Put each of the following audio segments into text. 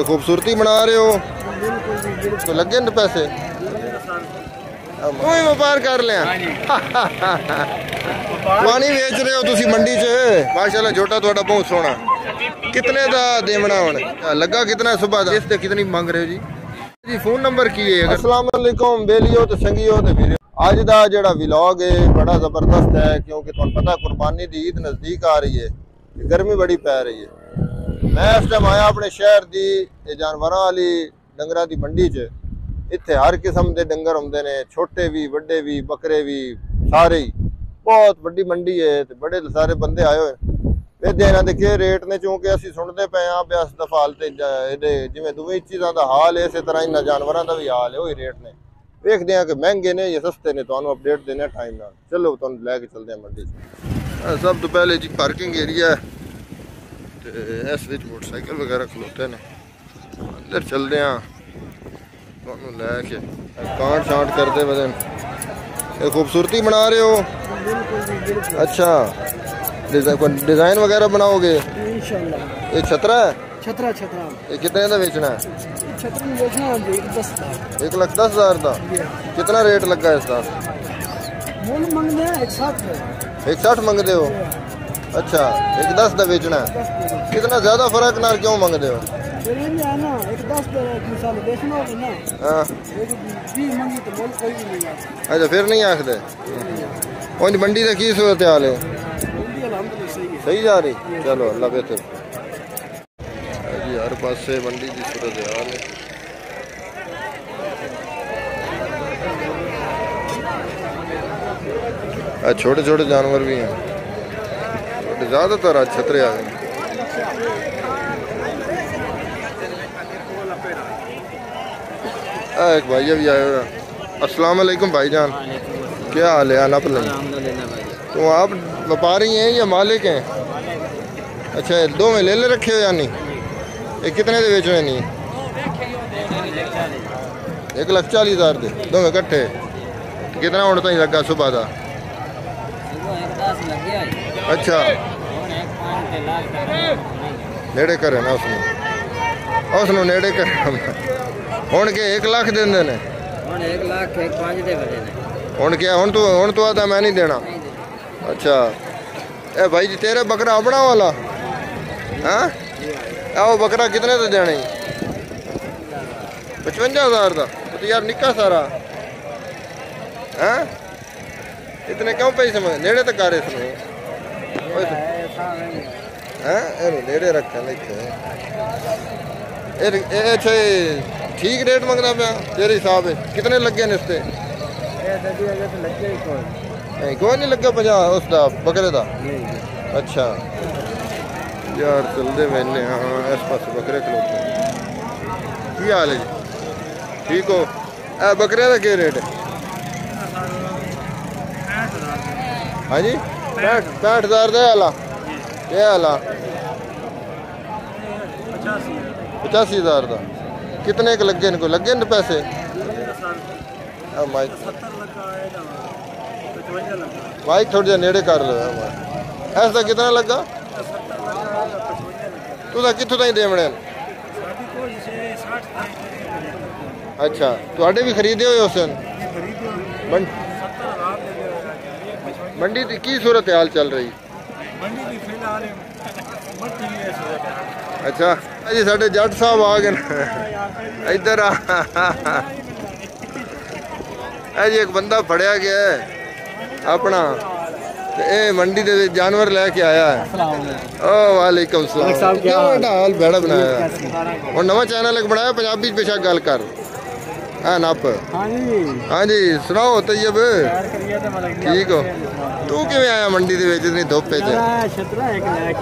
खूबसूरती बना रहे हो तो लगे न पैसे कोई व्यापार कर लिया पानी बेच रहे हो तुसी मंडी च माशाल्लाह झोटा थोड़ा बहुत सोना कितने दा देवना हुण लगा कितना सुबह दा इस ते कितनी मांग रहे हो जी फोन नंबर की है अस्सलाम वालेकुम बेलियो ते संगियो ते वीरो आज दा जेड़ा व्लॉग है बड़ा जबरदस्त है क्योंकि तुहानू पता कुर्बानी दी ईद नजदीक आ रही है गर्मी बड़ी पै रही है मैं इस टाइम आया अपने शहर दी जानवरां वाली डंगरां दी मंडी च इत्थे हर किस्म के डंगर होंदे ने छोटे भी वड्डे भी बकरे भी सारे ही बहुत वड्डी मंडी है ते बड़े सारे बंदे आए हुए वेदे इन्हां दे के रेट ने क्योंकि असीं सुनदे पे हां भी इस दफा हाल ते जिवें दुई चीज़ां दा हाल है इस तरह इन्हां जानवरां दा भी हाल है वही रेट ने देखते हैं कि महंगे ने या सस्ते ने तुहानू अपडेट देने टाइम नाल चलो तुहानू लैके चलदे हैं मंडी सब तो पहले जी पार्किंग एरिया है ते इस विच मोटरसाइकिल वगैरह खलोते ने अंदर चलदे हैं तुहानू लैके कांट शांट करते बदन ये खूबसूरती बना रहे हो अच्छा डिजाइन वगैरह बनाओगे इंशाल्लाह ये छतरा है छतरा ये कितने का बेचना है छतरा बेचना है 1,10,000 का कितना रेट लगा है इसका मोल मंगने 160 है 160 मंगते हो अच्छा 1,10 का बेचना है कितना ज्यादा फर्क ना क्यों मंगते हो फिर ये भी है ना 1,10 का मिसाल बेचना होगा ना हां 20 मंगी तो मोल कोई भी नहीं आता अच्छा फिर नहीं आखदे और मंडी का की सूरत हाल है मंडी अल्हम्दुलिल्लाह सही है सही जा रही चलो अल्लाह बेहतर जी हर पास से मंडी की सूरत हाल है छोटे छोटे जानवर भी हैं ज्यादातर आज छतरे आ गए एक भैया भी आए हुए अस्सलाम वालेकुम भाईजान क्या हाल है अनप तो आप व्यापारी हैं या मालिक हैं अच्छा दो में ले रखे हो या नहीं ये कितने दे बेचने नहीं 1,40,000 दे दो में इकट्ठे कितना होने तक लगा सुबह का अच्छा नेड़े करे ना उसने नेड़े कर हुण के 1 लाख देंदे ने 1 लाख 1.5 दे बजे ने हुण क्या हुण तू आता मैं नहीं देना अच्छा ए भाई जी तेरे बकरा अपना वाला हाँ आओ बकरा कितने तो देना ही 55,000 का तो यार निक्का सारा हाँ इतने क्यों पैसे मंगे नेड़े तक आ रहे इसमें हाँ नेड़े रखा लिखे अच्छा ठीक रेट मंगना पाया तेरे हिसाब है कितने लगे ने इससे कोई नहीं लगा 50 उसका बकरे का अच्छा यार चलते मैंने हाँ इस पास बकरे खलोते की हाल है जी ठीक हो बकरे का क्या रेट है हाँ जी 65,000 दे आला क्या आला 85,000 का कितने के लगे इनको लगे न पैसे माइक थोड़ी देर नेड़े कर लो ऐसा कितना लगा तू कितों ताई देवने अच्छा तुहाडे भी खरीदे हुए उस दिन मंडी की सूरत हाल चल रही अच्छा जी साडे जट साहब आ गए इधर जी एक बंदा फड़िया गया है अपना ए मंडी दे जानवर लेके आया है ओ वालेकुम सलाम क्या हाल बेड़ा बनाया और नवा चैनल एक बनाया पंजाबी पेशा गल कर हाँ नप हाँ जी सुनाओ तैयब ठीक हो तू किवें आया मंडी दे विच इतनी धुप च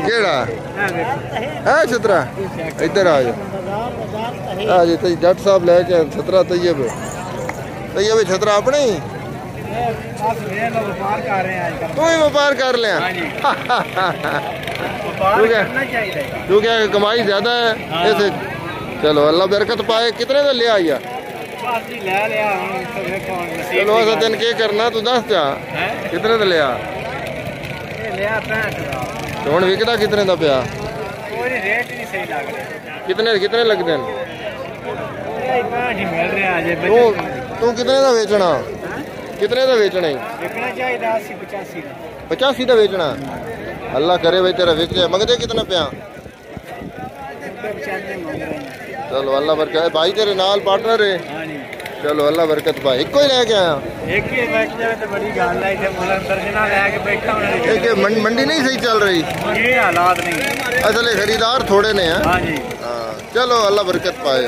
केड़ा है छतरा इधर आ जा हाँ जी जट साहब लेके छतरा तैयब छतरा अपने ही तू ही व्यापार कर लिया तू क्या कमाई ज्यादा है ऐसे चलो अल्लाह बरकत पाए कितने का ले आइया चलो ऐसा दिन क्या करना तू दस जा कितने का लिया हूँ विकदा कितने का पिया कोई रेट नहीं सही लग रहा। कितने कितने लगते हैं नहीं मिल रहा अजे। तू कितने का बेचना? कितने का बेचना है? बेचना चाहिए 80 85 का। 85 का बेचना? अल्लाह करे भाई तेरा बेच जाए। मंगते कितना पिया? चलो अल्लाह बरकत। भाई तेरे नाल पार्टनर है? चलो अल्लाह बरकत भाई। एक ही लेके आया? एक ही बैठ जाए तो बड़ी गाल है। इधर मुला दर्जना लेके बैठा हूं। एक मंडी नहीं सही चल रही? ये हालात नहीं असल खरीदार थोड़े ने हैं। हां जी। हां चलो अल्लाह बरकत पाए।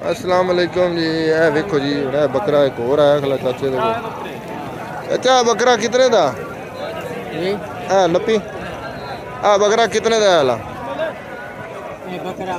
अस्सलाम वालेकुम जी। ये देखो जी बड़ा बकरा एक और आया खला चाचे दे। अच्छा बकरा कितने दा? हां नपी। हां बकरा कितने दा आला? ये बकरा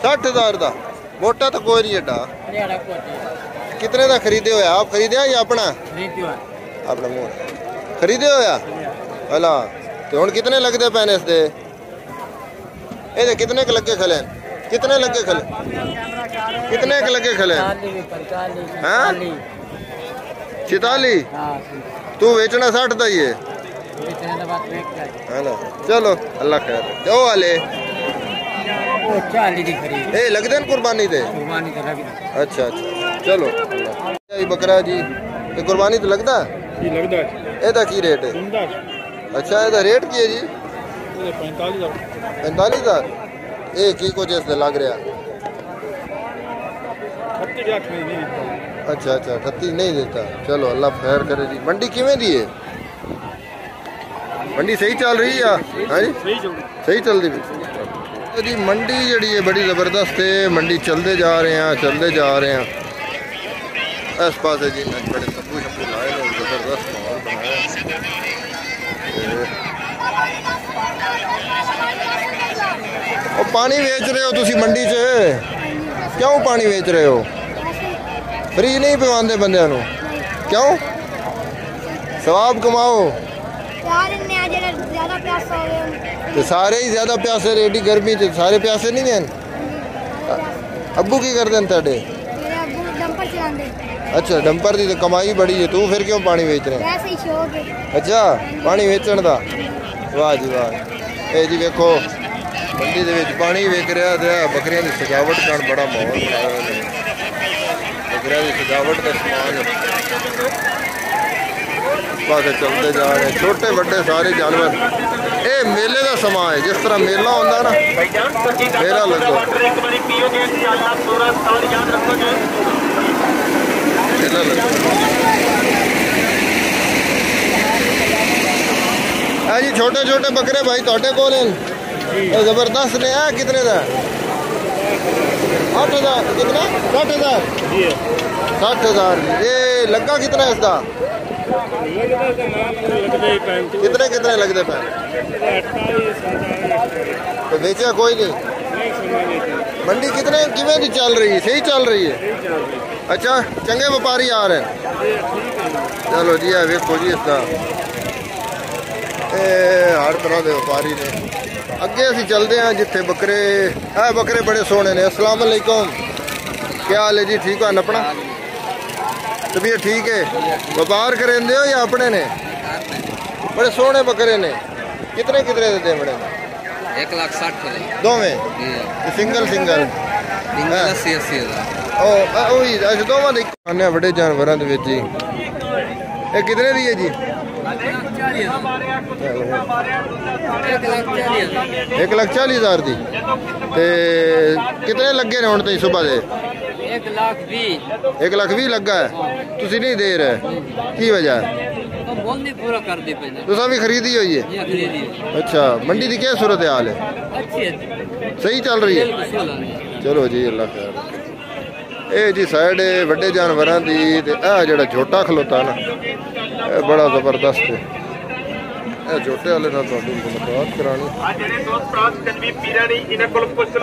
60,000 दा। मोटा तो कोई नहीं एडा। कितने दा खरीदे होया? आप खरीदे या अपना? अपना मुंह खरीदे होया? हला तो हुन कितने लगदे पैने इसदे? ए कितने क लगे खले? कितने लगे खले? कितने क लगे खले? हां 46। तू बेचना 60 दा ही है? है ना। चलो अल्लाह खैर। दो वाले 40 दी खरीद। ए लगदे न कुर्बानी दे? कुर्बानी तो लगदी। अच्छा अच्छा चलो। ये बकरा जी ये कुर्बानी तो लगदा? जी लगदा है। एदा की रेट है? अच्छा एदा रेट की है जी? 45,000। 45,000। ए की कुछ इसदे लग रहा? 38 में नहीं देता। अच्छा अच्छा 38 नहीं देता। चलो अल्लाह खैर करे जी। मंडी किवें दी है? मंडी सही चल रही है? हाँ जी सही चल रही जी। मंडी जड़ी है बड़ी जबरदस्त है। मंडी चलते जा रहे हैं चलते जा रहे हैं। इस पास जी बड़े तंबू शंबू लाए हैं जबरदस्त माहौल बनाया। और पानी बेच रहे हो तुसी मंडी च? क्यों पानी बेच रहे हो? फ्री नहीं पिवांदे बंदियां नूं? क्यों? सवाब कमाओ। तो सारे ही ज्यादा प्यासे रेडी गर्मी च सारे प्यासे नहीं हैं। अब्बू की करते हैं तेरे? अच्छा डंपर की तो कमाई बड़ी है। तू फिर क्यों पानी बेच रहे? अच्छा पानी बेचण दा। वाह जी वाह। ए जी देखो मंडी दे विच पानी वेच रहा है। बकरियां की सजावट कर बड़ा माहौल बनाया। बकरियां की सजावट का समान पास चलते जा रहे हैं। छोटे बड़े सारे जानवर। ये मेले का समा है। जिस तरह मेला होता ना मेला लगो। मेला लगो जी। छोटे छोटे बकरे भाई थोड़े को जबरदस्त ने है। कितने का? 8,000। कितना? 60,000। 60,000। ये लगा कितना इसका? कितने कितने लगते पे? तो बेचा कोई नहीं? मंडी कितने किवें दी चल रही है? सही चल रही है? अच्छा चंगे व्यापारी आ रहे हैं। चलो जी है वेखो जी इसका हर तरह के व्यापारी ने। अगे असीं चलते हैं जिथे बकरे है। बकरे बड़े सोहने ने। अस्सलाम वालेकुम। क्या हाल है जी? ठीक है अपना? तबीयत ठीक है? व्यापार करेंदे हो या अपने ने? बड़े सोहने बकरे ने। कितने कितने दे देवड़े? 1,60,000 दोवें? Single single 80,000। दोवां दे खाने बड़े जानवरां दे विच जी। ये कितने दी है जी? 1,40,000 दी। ते कितने लगे ने हुण ताईं सुबह दे? 1,20,000 लगा है। तुसी नहीं दे रहे की वजह? तुसा भी खरीदी हुई है? अच्छा मंडी की क्या सूरत हाल है? सही चल रही है? चलो जी अल्लाह खैर। ये जी साइड वड्डे जानवरां दी ते जेड़ा छोटा खलोता ना बड़ा जबरदस्त है। छोटे वाले ना मुलाकात करानी।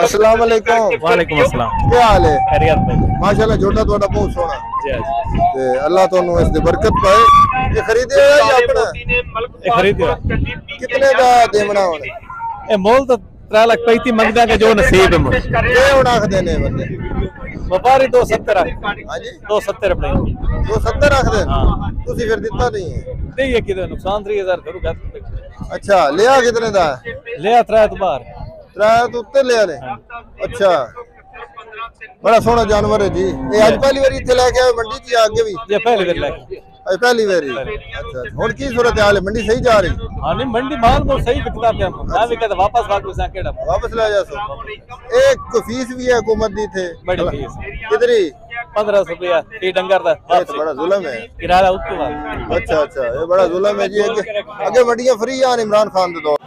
अस्सलाम वालेकुम। वालेकुम अस्सलाम। क्या हाल है? खैरियत भाई माशाल्लाह छोटा थोड़ा बहुत सोहना। जी ते अल्लाह तुहानू इस दी बरकत पाए। ये खरीदे हो या अपना? ये खरीदो। कितने दा देवना हुण? ये मोल तो 3,35,000 मंगदा के जो नसीब है मुझे। ये हुण आखदे ने बंदे व्यापारी 270। हां जी 270 अपने 270 आखदे। हां तुसी फिर दित्ता नहीं है? नहीं ये किधर नुकसान 3,000 करू कर। अच्छा लिया कितने दा लिया 3 तो बाहर त्रै तो उत्ते लिया ने अच्छा बड़ा सोहना जानवर है जी ये आज पहली बार इत्थे लेके आए मंडी च आगे भी ये पहले बार लेके आज पहली बारी अच्छा हुन की सूरत हाल है मंडी सही जा रही हां नहीं मंडी माल तो सही बिकता पे ना भी कहते वापस केड़ा वापस ले जा सो एक फीस भी है हुकूमत दी थे बड़ी फीस कितनी 1500 रुपया फी डंगर दा ये तो बड़ा जुल्म है किराया उत्तो अच्छा अच्छा ये बड़ा जुल्म है जी अगे मंडियां फ्री आन इमरान खान दे दौर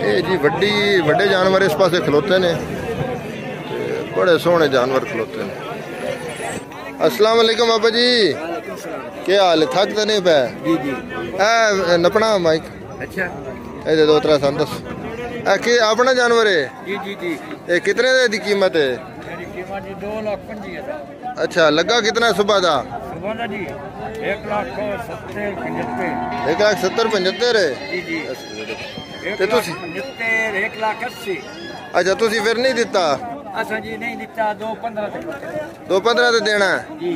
ये जी बड़े जानवर इस पासे खलोते ने बड़े सोहने जानवर खलोते ने अस्सलाम वालेकुम बाबा जी क्या हाल है थक तो नहीं पे जी जी ए नपना माइक अच्छा ए दो त्रै सन दस ए के अपना जानवर है जी जी जी ये कितने दी कीमत है मेरी कीमत जी 2,25,000 अच्छा लगा कितना सुबह दा सुबह का जी 1,70,75 1,70,75 है जी जी ते तुसी 1,75,000 1,80,000 अच्छा तुसी फिर नहीं दिता असा जी नहीं दिता 2,15 तक 2,15 ते देना है जी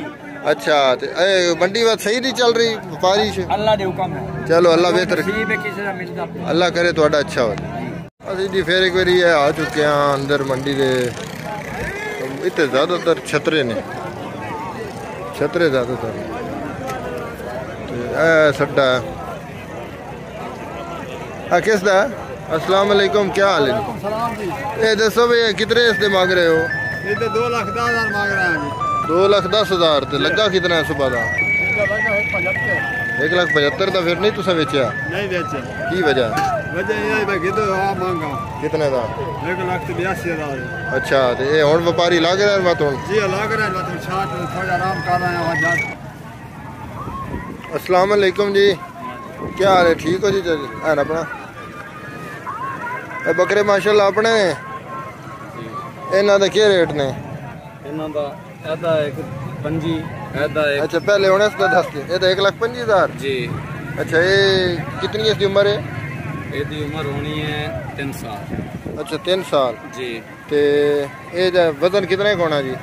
अच्छा ते ए मंडी बात सही नहीं चल रही व्यापारी से अल्लाह दे हुक्म है चलो अल्लाह बेहतर नसीब है किसी का मिलता अल्लाह करे तो अच्छा हो ਅਸੀਂ ਜੀ ਫੇਰ ਇੱਕ ਵਾਰੀ ਆ ਚੁੱਕੇ ਆ ਅੰਦਰ ਮੰਡੀ ਦੇ ਇੱਥੇ ਜ਼ਿਆਦਾਤਰ ਛਤਰੇ ਨੇ ਛਤਰੇ ਜ਼ਿਆਦਾਤਰ ਤੇ ਇਹ ਸੱਡਾ ਆ ਕਿਸ ਦਾ अस्सलाम वालेकुम क्या हाल है सलाम जी ये दसो भाई कितने इसके मांग रहे हो ये तो 2,10,000 मांग रहे हैं जी 2,10,000 ते लगा कितना है सुबह का इनका लगा है 75 1,75,000 का फिर नहीं तुसा बेचा नहीं बेचे की वजह वजह ये है भाई तो आ मांगा कितने का 1,82,000 अच्छा ते ये हुन व्यापारी लाग रहा है मत हुन जी लग रहा है मतलब छाट थोड़ा आराम कर रहे हैं वहां जा अस्सलाम वालेकुम जी क्या हाल है ठीक हो जी है ना अपना बकरे माशाल्लाह अपने इन्हां दे क्या रेट ने इन्हां दा एदा एक पंजी एदा एक अच्छा पहले होने इसका दस दे ये तो 1,25,000 जी अच्छा ये कितनी इसकी उम्र है एदी उम्र होनी है 3 साल अच्छा 3 साल जी ते ये वजन कितना होना जी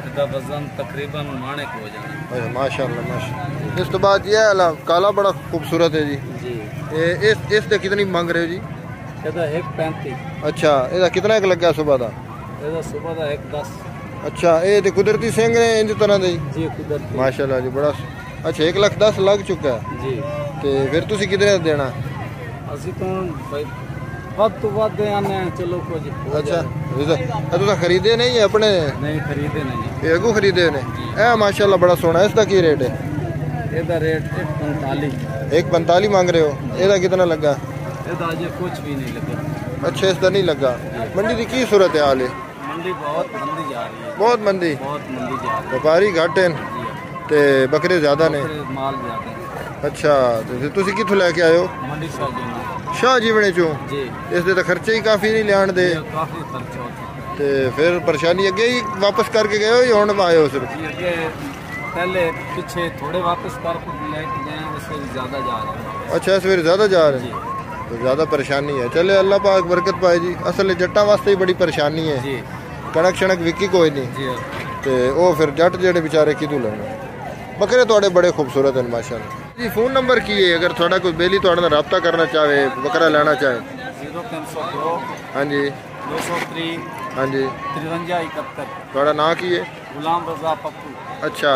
एदा वजन तकरीबन माने हो जाना अच्छा माशाल्लाह माशाल्लाह इस तो बाद ये काला बड़ा खूबसूरत है जी जी इस दे कितनी मांग रहे हो जी एदा 1.35 अच्छा ਇਹਦਾ ਕਿੰਨਾ ਇੱਕ ਲੱਗਾ ਸਵੇਰ ਦਾ ਇਹਦਾ ਸਵੇਰ ਦਾ 1.10 ਅੱਛਾ ਇਹ ਤੇ ਕੁਦਰਤੀ ਸਿੰਘ ਨੇ ਇੰਜ ਤਰ੍ਹਾਂ ਦੇ ਜੀ ਕੁਦਰਤੀ ਮਾਸ਼ਾਅੱਲਾ ਜੀ ਬੜਾ ਅੱਛਾ 1,10,000 ਲੱਗ ਚੁੱਕਾ ਹੈ ਜੀ ਤੇ ਫਿਰ ਤੁਸੀਂ ਕਿਧਰੇ ਦੇਣਾ ਅਸੀਂ ਤਾਂ ਭਾਈ ਵੱਧ ਤੋਂ ਵੱਧ ਆਨੇ ਚਲੋ ਕੁਝ ਅੱਛਾ ਤੁਸੀਂ ਖਰੀਦੇ ਨਹੀਂ ਆਪਣੇ ਨਹੀਂ ਖਰੀਦੇ ਨਹੀਂ ਇਹ ਅਗੂ ਖਰੀਦੇ ਨੇ ਇਹ ਮਾਸ਼ਾਅੱਲਾ ਬੜਾ ਸੋਹਣਾ ਇਸ ਦਾ ਕੀ ਰੇਟ ਹੈ ਇਹਦਾ ਰੇਟ 1.45 1,45 ਮੰਗ ਰਹੇ ਹੋ ਇਹਦਾ ਕਿੰਨਾ ਲੱਗਾ ਇਹਦਾ ਅਜੇ ਕੁਝ ਵੀ ਨਹੀਂ ਲੱਗਾ अच्छा इसका नहीं लगा मंडी की सूरत हाल है मंडी बहुत मंदी जा रही है बहुत मंदी जा रही है व्यापारी घट हैं ते बकरे ज्यादा ने माल ज्यादा है अच्छा ते तुसी किथों लेके आए हो मंडी शाह जीवने चों जी इस दे तो खर्चे ही काफी नहीं लियान दे काफी खर्चा होता ते फिर परेशानी अगे ही वापस करके गए हो या हुण आए हो सिर्फ है ये पहले पीछे थोड़े वापस कर लेके गए उससे ज्यादा जा रहे हैं अच्छा इस बार ज्यादा जा रहे हैं तो ज्यादा परेशानी है चले अल्लाह पाक बरकत पाए जी असल जट्टा वास्ते ही बड़ी परेशानी है जी कणक शणक विकी कोई नहीं जी ते वो फिर जट जेडे बेचारे कितों लेने बकरे थोड़े बड़े खूबसूरत हैं माशाल्लाह जी फोन नंबर की है अगर थोड़ा कोई बेली थोड़े नाल राब्ता करना चाहे बकरा लेना चाहे 0302 हाँ जी 203 हाँ जी 5371 थोड़ा ना की है गुलाम रजा पप्पू अच्छा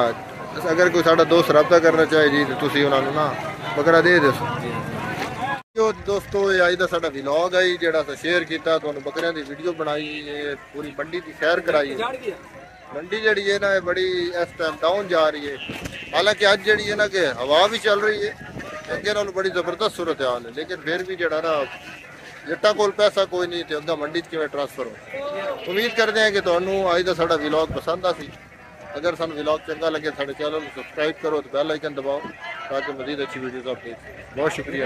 अगर कोई साडा दोस्त राब्ता करना चाहे जी तो तुसी उन्हां नूं ना बकरा दे दो जो दोस्तों अज का साडा व्लॉग है जिहड़ा असां शेयर किया तुहानूं बकरियां दी वीडियो बनाई पूरी मंडी की सैर कराई मंडी जिहड़ी है ना बड़ी इस टाइम डाउन जा रही है हालांकि अज जिहड़ी है ना कि हवा भी चल रही है अगे नालों बड़ी जबरदस्त सूरत हाल है लेकिन फिर भी जिहड़ा ना जट्टां कोल पैसा कोई नहीं तो अग्गा मंडी किवें ट्रांसफर हो उम्मीद करते हैं कि तुहानूं अज का साडा व्लॉग पसंद आ सी अगर सानूं व्लॉग चंगा लगे साडे चैनल सब्सक्राइब करो तो बैल आइकन दबाओ ताकि मजीद अच्छी वीडियोज़ अपडेट बहुत शुक्रिया।